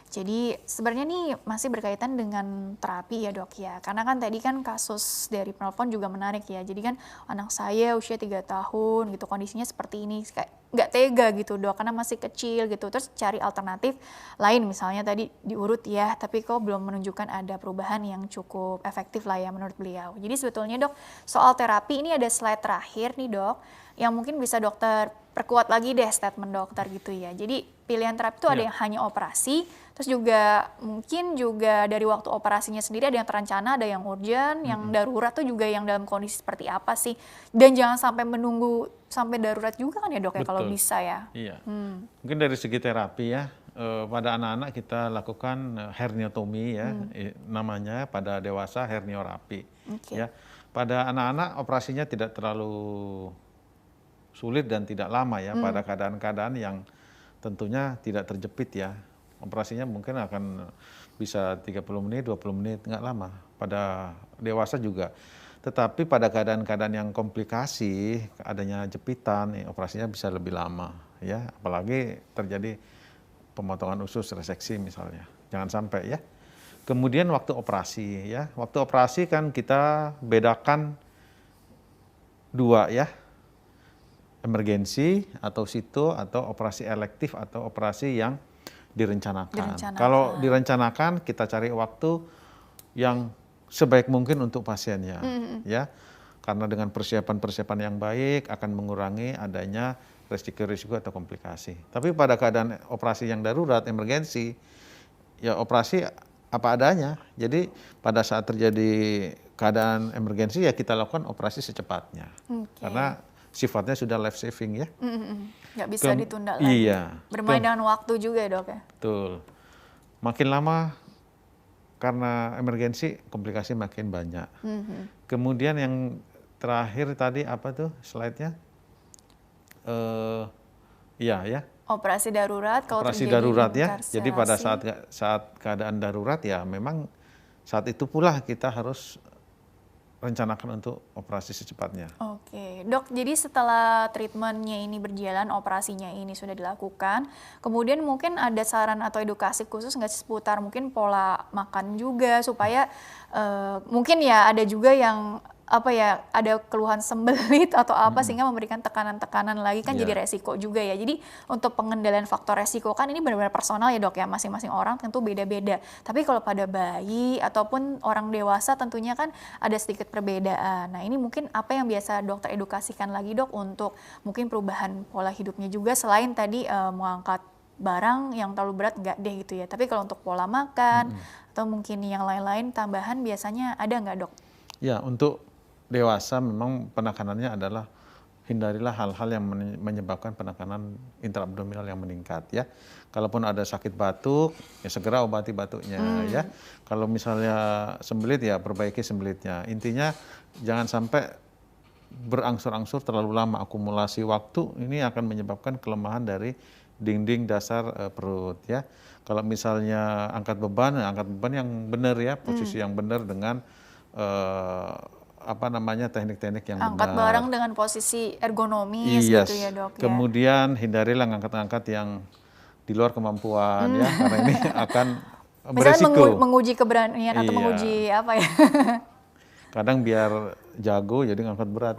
jadi sebenarnya nih masih berkaitan dengan terapi ya dok ya. Karena kan tadi kan kasus dari penelpon juga menarik ya. Jadi kan anak saya usia 3 tahun gitu, kondisinya seperti ini. Kayak nggak tega gitu dok, karena masih kecil gitu. Terus cari alternatif lain, misalnya tadi diurut ya, tapi kok belum menunjukkan ada perubahan yang cukup efektif lah ya menurut beliau. Jadi sebetulnya dok, soal terapi ini ada slide terakhir nih dok, yang mungkin bisa dokter perkuat lagi deh statement dokter gitu ya. Jadi pilihan terapi itu ada yang hanya operasi, terus juga mungkin juga dari waktu operasinya sendiri ada yang terencana, ada yang urgent, yang darurat tuh juga yang dalam kondisi seperti apa sih. Dan jangan sampai menunggu sampai darurat juga kan ya dok ya kalau bisa ya. Iya. Mungkin dari segi terapi ya, pada anak-anak kita lakukan herniotomi ya, namanya, pada dewasa herniorrapi. Ya. Pada anak-anak operasinya tidak terlalu sulit dan tidak lama ya, pada keadaan-keadaan yang tentunya tidak terjepit ya. Operasinya mungkin akan bisa 30 menit, 20 menit, nggak lama. Pada dewasa juga. Tetapi pada keadaan-keadaan yang komplikasi, adanya jepitan, operasinya bisa lebih lama ya. Apalagi terjadi pemotongan usus, reseksi misalnya. Jangan sampai ya. Kemudian waktu operasi ya. Waktu operasi kan kita bedakan 2 ya. Emergensi atau sito, atau operasi elektif atau operasi yang direncanakan. Kalau direncanakan kita cari waktu yang sebaik mungkin untuk pasiennya ya. Karena dengan persiapan-persiapan yang baik akan mengurangi adanya risiko-risiko atau komplikasi. Tapi pada keadaan operasi yang darurat, emergensi, ya operasi apa adanya. Jadi pada saat terjadi keadaan emergensi ya kita lakukan operasi secepatnya. Karena sifatnya sudah life saving ya. Nggak bisa ditunda lagi. Iya. Bermain dengan waktu juga dok ya. Betul. Makin lama karena emergensi komplikasi makin banyak. Kemudian yang terakhir tadi apa tuh slide-nya? Iya ya. Operasi darurat kalau operasi terjadi darurat ya. inkarserasi. Jadi pada saat keadaan darurat ya memang saat itu pula kita harus rencanakan untuk operasi secepatnya. Oke, dok, jadi setelah treatmentnya ini berjalan, operasinya ini sudah dilakukan, kemudian mungkin ada saran atau edukasi khusus nggak seputar mungkin pola makan juga, supaya mungkin ya ada juga yang apa ya, ada keluhan sembelit atau apa sehingga memberikan tekanan-tekanan lagi kan jadi resiko juga ya. Jadi untuk pengendalian faktor resiko kan ini benar-benar personal ya dok ya, masing-masing orang tentu beda-beda. Tapi kalau pada bayi ataupun orang dewasa tentunya kan ada sedikit perbedaan. Nah ini mungkin apa yang biasa dokter edukasikan lagi dok untuk mungkin perubahan pola hidupnya juga, selain tadi mengangkat barang yang terlalu berat nggak deh gitu ya. Tapi kalau untuk pola makan atau mungkin yang lain-lain tambahan biasanya ada nggak dok? Ya, untuk dewasa memang penekanannya adalah hindarilah hal-hal yang menyebabkan penekanan intraabdominal yang meningkat ya. Kalaupun ada sakit batuk, ya segera obati batuknya ya. Kalau misalnya sembelit ya perbaiki sembelitnya. Intinya jangan sampai berangsur-angsur terlalu lama, akumulasi waktu ini akan menyebabkan kelemahan dari dinding dasar perut ya. Kalau misalnya angkat beban yang benar ya, posisi yang benar dengan teknik-teknik yang benar. Angkat barang dengan posisi ergonomis gitu ya dok ya. Kemudian hindarilah ngangkat-ngangkat yang di luar kemampuan ya, karena ini akan beresiko. Misalnya menguji keberanian atau menguji apa ya. Kadang biar jago jadi ngangkat berat.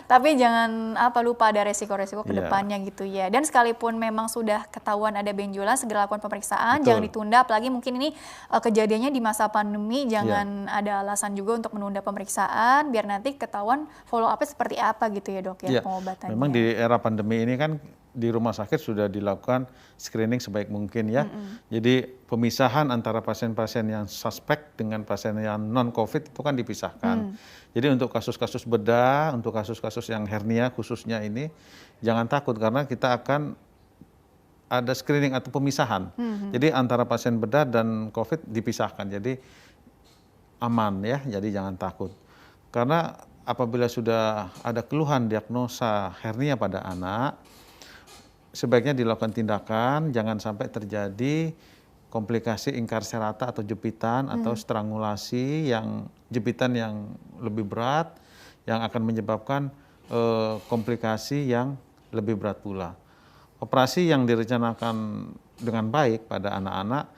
Tapi jangan lupa ada resiko-resiko ke depannya gitu ya. Dan sekalipun memang sudah ketahuan ada benjolan, segera lakukan pemeriksaan, jangan ditunda. Apalagi mungkin ini kejadiannya di masa pandemi, jangan ada alasan juga untuk menunda pemeriksaan, biar nanti ketahuan follow up-nya seperti apa gitu ya dok ya, pengobatannya. Memang di era pandemi ini kan di rumah sakit sudah dilakukan screening sebaik mungkin ya. Jadi pemisahan antara pasien-pasien yang suspek dengan pasien yang non-COVID itu kan dipisahkan. Jadi untuk kasus-kasus bedah, untuk kasus-kasus yang hernia khususnya ini, jangan takut karena kita akan ada screening atau pemisahan. Jadi antara pasien bedah dan COVID dipisahkan, jadi aman ya, jadi jangan takut. Karena apabila sudah ada keluhan diagnosa hernia pada anak, sebaiknya dilakukan tindakan, jangan sampai terjadi komplikasi inkarserata atau jepitan atau strangulasi jepitan yang lebih berat yang akan menyebabkan komplikasi yang lebih berat pula. Operasi yang direncanakan dengan baik pada anak-anak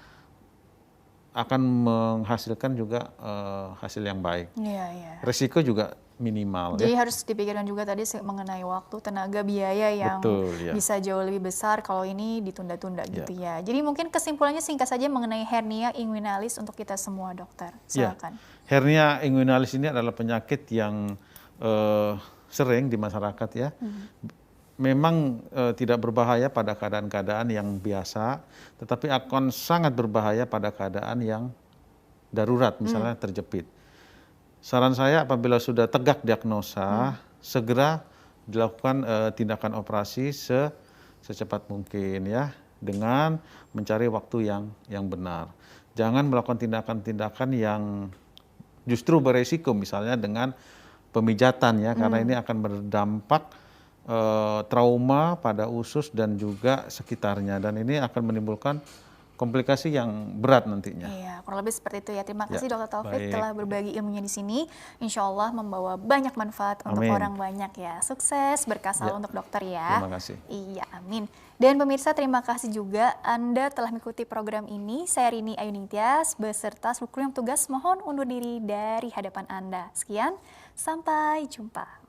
akan menghasilkan juga hasil yang baik. Resiko juga minimal. Jadi harus dipikirkan juga tadi mengenai waktu, tenaga, biaya yang bisa jauh lebih besar kalau ini ditunda-tunda gitu ya. Jadi mungkin kesimpulannya singkat saja mengenai hernia inguinalis untuk kita semua dokter. Silakan. Hernia inguinalis ini adalah penyakit yang sering di masyarakat ya. Memang tidak berbahaya pada keadaan-keadaan yang biasa, tetapi akan sangat berbahaya pada keadaan yang darurat, misalnya terjepit. Saran saya apabila sudah tegak diagnosa, segera dilakukan tindakan operasi secepat mungkin ya, dengan mencari waktu yang benar. Jangan melakukan tindakan-tindakan yang justru beresiko, misalnya dengan pemijatan ya, karena ini akan berdampak trauma pada usus dan juga sekitarnya, dan ini akan menimbulkan komplikasi yang berat nantinya. Iya, kurang lebih seperti itu ya. Terima kasih Dr. Taufik telah berbagi ilmunya di sini. Insya Allah membawa banyak manfaat untuk orang banyak ya. Sukses, berkah selalu untuk dokter ya. Terima kasih. Iya, amin. Dan pemirsa, terima kasih juga Anda telah mengikuti program ini. Saya Rini Ayuningtyas beserta seluruh yang tugas mohon undur diri dari hadapan Anda. Sekian, sampai jumpa.